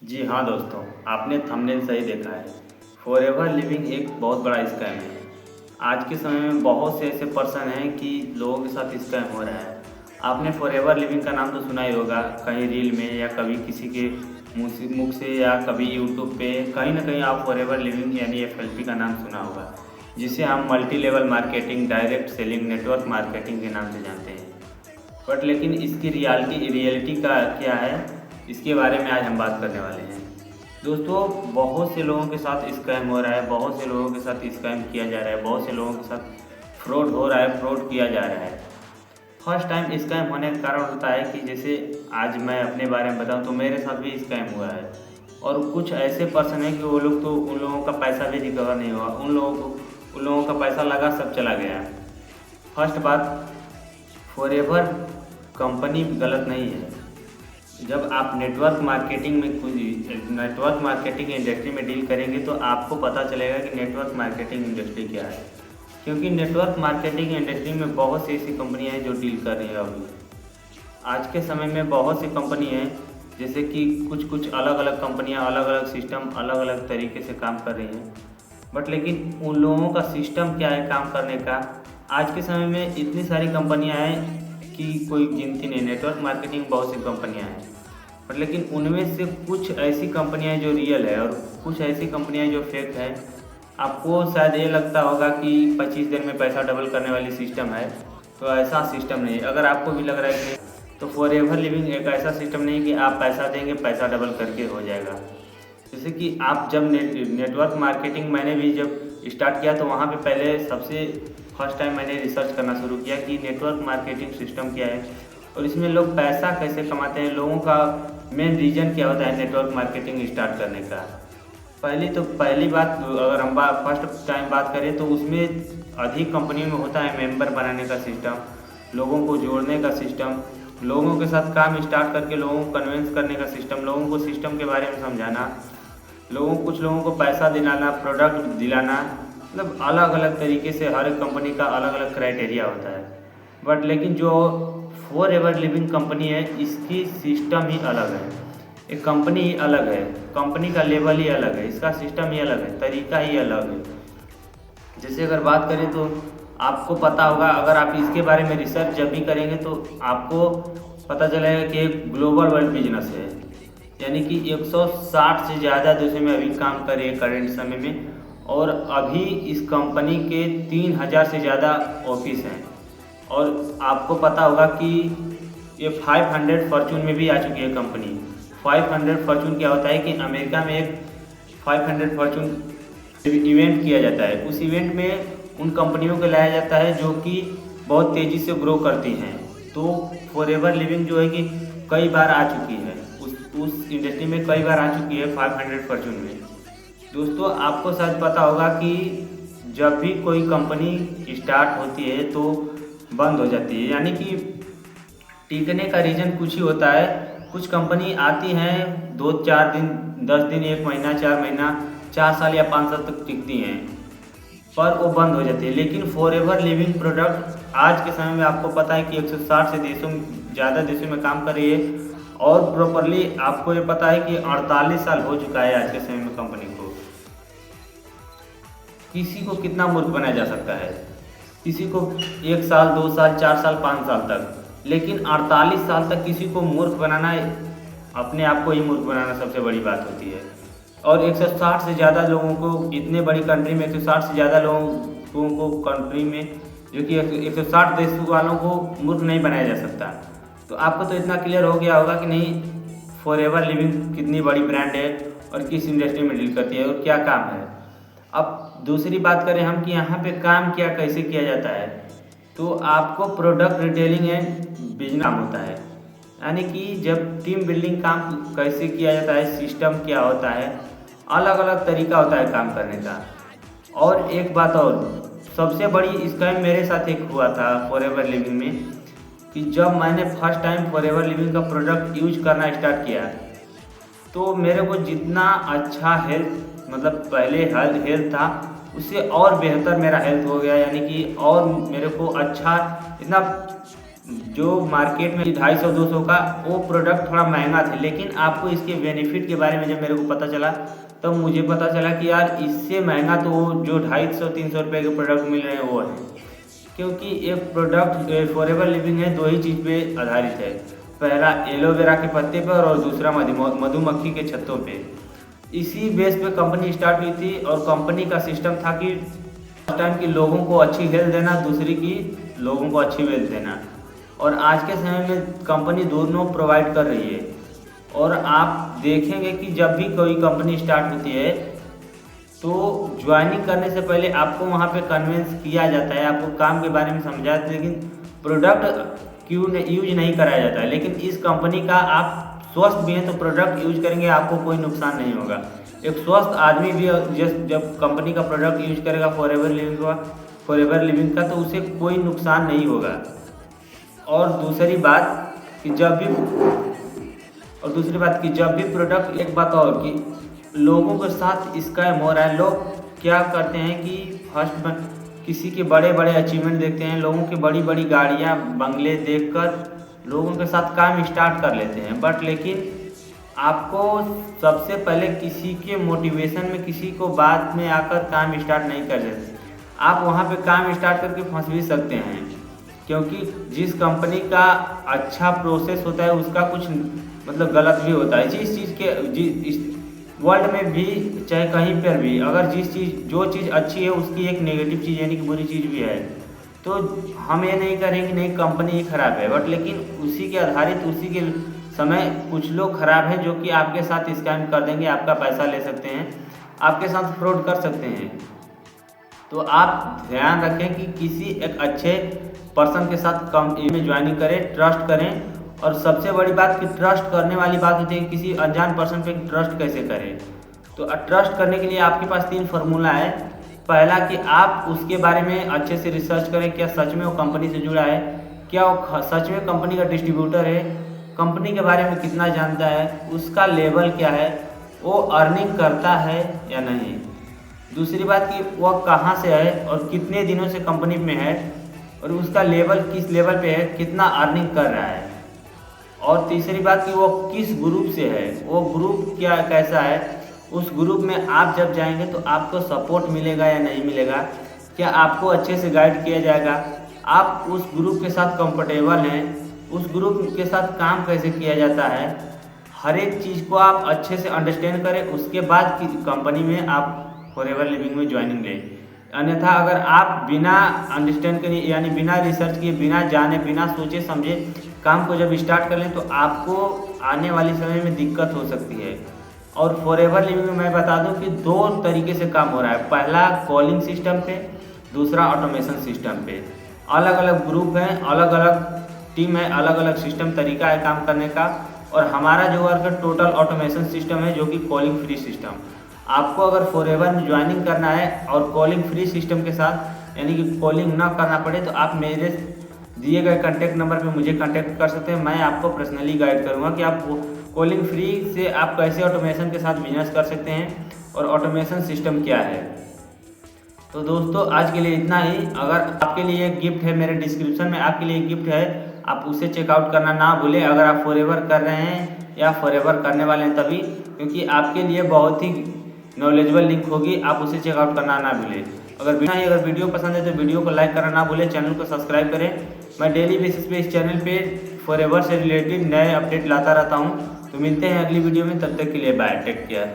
जी हाँ दोस्तों, आपने थंबनेल सही देखा है। फॉरएवर लिविंग एक बहुत बड़ा स्कैम है। आज के समय में बहुत से ऐसे पर्सन हैं कि लोगों के साथ स्कैम हो रहा है। आपने फॉरएवर लिविंग का नाम तो सुना ही होगा, कहीं रील में या कभी किसी के मुँह से या कभी यूट्यूब पे कहीं ना कहीं आप फॉरएवर लिविंग यानी एफएलपी का नाम सुना होगा, जिसे हम multi level marketing, direct selling, network marketing के नाम से जानते हैं। बट लेकिन इसकी रियलिटी का क्या है, इसके बारे में आज हम बात करने वाले हैं। दोस्तों, बहुत से लोगों के साथ स्कैम हो रहा है, बहुत से लोगों के साथ स्कैम किया जा रहा है, बहुत से लोगों के साथ फ्रॉड हो रहा है, फ्रॉड किया जा रहा है। फर्स्ट टाइम स्कैम होने का कारण होता है कि जैसे आज मैं अपने बारे में बताऊं तो मेरे साथ भी स्कैम हुआ है। और कुछ ऐसे पर्सन हैं कि वो लोग तो उन लोगों का पैसा भी रिकवर नहीं हुआ, उन लोगों का पैसा लगा सब चला गया। फर्स्ट बात, फॉरएवर कंपनी गलत नहीं है। जब आप नेटवर्क मार्केटिंग इंडस्ट्री में डील करेंगे तो आपको पता चलेगा कि नेटवर्क मार्केटिंग इंडस्ट्री क्या है। क्योंकि नेटवर्क मार्केटिंग इंडस्ट्री में बहुत सी ऐसी कंपनियां हैं जो डील कर रही हैं अभी। आज के समय में बहुत सी कंपनी हैं, जैसे कि कुछ कुछ अलग अलग कंपनियां, अलग अलग सिस्टम, अलग अलग तरीके से काम कर रही हैं। बट लेकिन उन लोगों का सिस्टम क्या है काम करने का, आज के समय में इतनी सारी कंपनियां हैं कि कोई गिनती नहीं। नेटवर्क मार्केटिंग बहुत सी कंपनियां हैं, पर लेकिन उनमें से कुछ ऐसी कंपनियां जो रियल है और कुछ ऐसी कंपनियां जो फेक है। आपको शायद ये लगता होगा कि 25 दिन में पैसा डबल करने वाली सिस्टम है, तो ऐसा सिस्टम नहीं है। अगर आपको भी लग रहा है कि तो फॉरएवर लिविंग एक ऐसा सिस्टम नहीं है कि आप पैसा देंगे पैसा डबल करके हो जाएगा। जैसे कि आप जब नेटवर्क मार्केटिंग मैंने भी जब स्टार्ट किया तो वहाँ पे पहले सबसे फर्स्ट टाइम मैंने रिसर्च करना शुरू किया कि नेटवर्क मार्केटिंग सिस्टम क्या है और इसमें लोग पैसा कैसे कमाते हैं, लोगों का मेन रीज़न क्या होता है नेटवर्क मार्केटिंग स्टार्ट करने का। पहली बात, अगर हम फर्स्ट टाइम बात करें तो उसमें अधिक कंपनियों में होता है मेंबर बनाने का सिस्टम, लोगों को जोड़ने का सिस्टम, लोगों के साथ काम स्टार्ट करके लोगों को कन्विंस करने का सिस्टम, लोगों को सिस्टम के बारे में समझाना, कुछ लोगों को पैसा दिलाना, प्रोडक्ट दिलाना। मतलब अलग अलग तरीके से हर एक कंपनी का अलग अलग क्राइटेरिया होता है। बट लेकिन जो फॉरएवर लिविंग कंपनी है इसकी सिस्टम ही अलग है, एक कंपनी ही अलग है, कंपनी का लेवल ही अलग है, इसका सिस्टम ही अलग है, तरीका ही अलग है। जैसे अगर बात करें तो आपको पता होगा, अगर आप इसके बारे में रिसर्च जब भी करेंगे तो आपको पता चलेगा कि एक ग्लोबल वर्ल्ड बिजनेस है, यानी कि 160 से ज़्यादा देशों में अभी काम कर रही है करंट समय में। और अभी इस कंपनी के 3000 से ज़्यादा ऑफिस हैं। और आपको पता होगा कि ये 500 फॉर्चून में भी आ चुकी है कंपनी। 500 फॉर्चून क्या होता है कि अमेरिका में एक 500 फॉर्चून इवेंट किया जाता है। उस इवेंट में उन कंपनियों को लाया जाता है जो कि बहुत तेज़ी से ग्रो करती हैं। तो फॉरएवर लिविंग जो है कि कई बार आ चुकी है, उस इंडस्ट्री में कई बार आ चुकी है 500 फॉर्चून में। दोस्तों, आपको शायद पता होगा कि जब भी कोई कंपनी स्टार्ट होती है तो बंद हो जाती है, यानी कि टिकने का रीज़न कुछ ही होता है। कुछ कंपनी आती हैं 2-4 दिन, 10 दिन, 1 महीना, 4 महीना, 4 साल या 5 साल तक टिकती हैं, पर वो बंद हो जाती है। लेकिन फॉरएवर लिविंग प्रोडक्ट आज के समय में आपको पता है कि 160 से ज़्यादा देशों में काम कर रही है। और प्रॉपरली आपको ये पता है कि 48 साल हो चुका है आज के समय में कंपनी को। किसी को कितना मूर्ख बनाया जा सकता है, किसी को 1 साल, 2 साल, 4 साल, 5 साल तक, लेकिन 48 साल तक किसी को मूर्ख बनाना, अपने आप को ही मूर्ख बनाना सबसे बड़ी बात होती है। और 160 से ज़्यादा लोगों को, इतने बड़ी कंट्री में 160 से ज़्यादा लोगों को कंट्री में, जो कि 160 देश वालों को मूर्ख नहीं बनाया जा सकता। तो आपको तो इतना क्लियर हो गया होगा कि नहीं फॉरएवर लिविंग कितनी बड़ी ब्रांड है और किस इंडस्ट्री में डील करती है और क्या काम है। अब दूसरी बात करें हम कि यहाँ पे काम क्या कैसे किया जाता है, तो आपको प्रोडक्ट रिटेलिंग एंड बिजनेस काम होता है, यानी कि जब टीम बिल्डिंग काम कैसे किया जाता है, सिस्टम क्या होता है, अलग अलग तरीका होता है काम करने का। और एक बात और, सबसे बड़ी स्कैम मेरे साथ एक हुआ था फॉरएवर लिविंग में, कि जब मैंने फर्स्ट टाइम फॉरएवर लिविंग का प्रोडक्ट यूज करना स्टार्ट किया तो मेरे को जितना अच्छा हेल्थ, मतलब पहले हेल्थ था उससे और बेहतर मेरा हेल्थ हो गया, यानी कि और मेरे को अच्छा, इतना जो मार्केट में 250-200 का वो प्रोडक्ट थोड़ा महंगा था, लेकिन आपको इसके बेनिफिट के बारे में जब मेरे को पता चला तब मुझे पता चला कि यार इससे महंगा तो वो जो 250-300 रुपये के प्रोडक्ट मिल रहे हैं वो है। क्योंकि एक प्रोडक्ट फॉरएवर लिविंग है, दो ही चीज़ पे आधारित है। पहला एलोवेरा के पत्ते पर और दूसरा मधुमक्खी के छत्तों पे। इसी बेस पे कंपनी स्टार्ट हुई थी और कंपनी का सिस्टम था कि फर्स्ट टाइम की लोगों को अच्छी हेल्थ देना, दूसरी की लोगों को अच्छी वेल्थ देना। और आज के समय में कंपनी दोनों प्रोवाइड कर रही है। और आप देखेंगे कि जब भी कोई कंपनी स्टार्ट होती है तो ज्वाइनिंग करने से पहले आपको वहाँ पे कन्विंस किया जाता है, आपको काम के बारे में समझाया जाता है, लेकिन प्रोडक्ट यूज नहीं कराया जाता है। लेकिन इस कंपनी का आप स्वस्थ भी हैं तो प्रोडक्ट यूज करेंगे, आपको कोई नुकसान नहीं होगा। एक स्वस्थ आदमी भी जब कंपनी का प्रोडक्ट यूज करेगा फॉरएवर लिविंग का तो उसे कोई नुकसान नहीं होगा। और दूसरी बात कि जब भी प्रोडक्ट, एक बात और कि लोगों के साथ स्कैम हो रहा है। लोग क्या करते हैं कि फर्स्ट में किसी के बड़े बड़े अचीवमेंट देखते हैं, लोगों की बड़ी बड़ी गाड़ियाँ बंगले देखकर लोगों के साथ काम स्टार्ट कर लेते हैं। बट लेकिन आपको सबसे पहले किसी के मोटिवेशन में, किसी को बात में आकर काम स्टार्ट नहीं कर सकते। आप वहाँ पे काम स्टार्ट करके फंस भी सकते हैं, क्योंकि जिस कंपनी का अच्छा प्रोसेस होता है उसका कुछ मतलब गलत भी होता है। जिस चीज़ के वर्ल्ड में भी चाहे कहीं पर भी अगर जो चीज़ अच्छी है उसकी एक नेगेटिव चीज़ यानी कि बुरी चीज़ भी है। तो हम ये नहीं करें कि नहीं कंपनी ही खराब है, बट लेकिन उसी के आधारित उसी के समय कुछ लोग खराब हैं जो कि आपके साथ स्कैम कर देंगे, आपका पैसा ले सकते हैं, आपके साथ फ्रॉड कर सकते हैं। तो आप ध्यान रखें कि किसी एक अच्छे पर्सन के साथ कंपनी में ज्वाइनिंग करें, ट्रस्ट करें। और सबसे बड़ी बात कि ट्रस्ट करने वाली बात होती है कि किसी अनजान पर्सन पे ट्रस्ट कैसे करें। तो ट्रस्ट करने के लिए आपके पास 3 फार्मूला है। पहला कि आप उसके बारे में अच्छे से रिसर्च करें, क्या सच में वो कंपनी से जुड़ा है, क्या वो सच में कंपनी का डिस्ट्रीब्यूटर है, कंपनी के बारे में कितना जानता है, उसका लेवल क्या है, वो अर्निंग करता है या नहीं। दूसरी बात कि वह कहाँ से है और कितने दिनों से कंपनी में है और उसका लेवल किस लेवल पे है, कितना अर्निंग कर रहा है। और तीसरी बात कि वो किस ग्रुप से है, वो ग्रुप क्या कैसा है, उस ग्रुप में आप जब जाएंगे तो आपको सपोर्ट मिलेगा या नहीं मिलेगा, क्या आपको अच्छे से गाइड किया जाएगा, आप उस ग्रुप के साथ कंफर्टेबल हैं, उस ग्रुप के साथ काम कैसे किया जाता है, हर एक चीज़ को आप अच्छे से अंडरस्टैंड करें, उसके बाद की कंपनी में आप फॉरएवर लिविंग में ज्वाइनिंग लें। अन्यथा अगर आप बिना अंडरस्टैंड करें यानी बिना रिसर्च किए, बिना जाने, बिना सोचे समझे काम को जब स्टार्ट कर लें तो आपको आने वाले समय में दिक्कत हो सकती है। और फॉरएवर लिविंग में मैं बता दूं कि 2 तरीके से काम हो रहा है। पहला कॉलिंग सिस्टम पे, दूसरा ऑटोमेशन सिस्टम पे। अलग अलग ग्रुप हैं, अलग अलग टीम है, अलग अलग सिस्टम तरीका है काम करने का। और हमारा जो वर्क है टोटल ऑटोमेशन सिस्टम है, जो कि कॉलिंग फ्री सिस्टम। आपको अगर फॉरएवर में ज्वाइनिंग करना है और कॉलिंग फ्री सिस्टम के साथ यानी कि कॉलिंग ना करना पड़े तो आप मेरे दिए गए कॉन्टैक्ट नंबर पे मुझे कॉन्टैक्ट कर सकते हैं। मैं आपको पर्सनली गाइड करूंगा कि आप कॉलिंग फ्री से आप कैसे ऑटोमेशन के साथ बिजनेस कर सकते हैं और ऑटोमेशन सिस्टम क्या है। तो दोस्तों आज के लिए इतना ही। अगर आपके लिए एक गिफ्ट है, मेरे डिस्क्रिप्शन में आपके लिए एक गिफ्ट है, आप उसे चेकआउट करना ना भूलें। अगर आप फॉरएवर कर रहे हैं या फॉरएवर करने वाले हैं तभी, क्योंकि आपके लिए बहुत ही नॉलेजेबल लिंक होगी, आप उसे चेकआउट करना ना भूलें। अगर वीडियो पसंद है तो वीडियो को लाइक करना ना भूलें, चैनल को सब्सक्राइब करें। मैं डेली बेसिस पे इस चैनल पे फॉरएवर से रिलेटेड नए अपडेट लाता रहता हूँ। तो मिलते हैं अगली वीडियो में, तब तक के लिए बाय, टेक केयर।